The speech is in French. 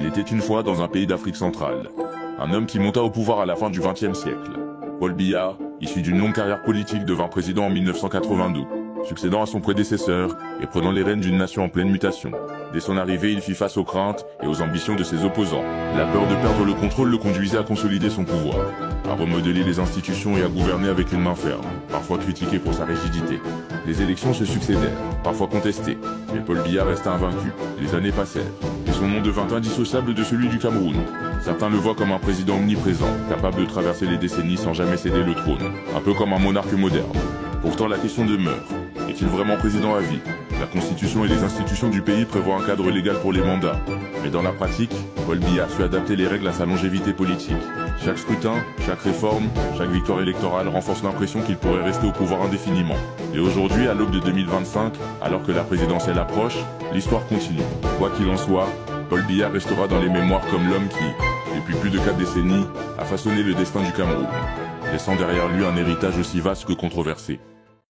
Il était une fois dans un pays d'Afrique centrale. Un homme qui monta au pouvoir à la fin du XXe siècle. Paul Biya, issu d'une longue carrière politique, devint président en 1982, succédant à son prédécesseur et prenant les rênes d'une nation en pleine mutation. Dès son arrivée, il fit face aux craintes et aux ambitions de ses opposants. La peur de perdre le contrôle le conduisait à consolider son pouvoir, à remodeler les institutions et à gouverner avec une main ferme, parfois critiqué pour sa rigidité. Les élections se succédèrent, parfois contestées, mais Paul Biya resta invaincu. Les années passèrent, et son nom devint indissociable de celui du Cameroun. Certains le voient comme un président omniprésent, capable de traverser les décennies sans jamais céder le trône, un peu comme un monarque moderne. Pourtant la question demeure, est-il vraiment président à vie? La Constitution et les institutions du pays prévoient un cadre légal pour les mandats. Mais dans la pratique, Paul Biya a su adapter les règles à sa longévité politique. Chaque scrutin, chaque réforme, chaque victoire électorale renforce l'impression qu'il pourrait rester au pouvoir indéfiniment. Et aujourd'hui, à l'aube de 2025, alors que la présidentielle approche, l'histoire continue. Quoi qu'il en soit, Paul Biya restera dans les mémoires comme l'homme qui, depuis plus de 4 décennies, a façonné le destin du Cameroun, laissant derrière lui un héritage aussi vaste que controversé.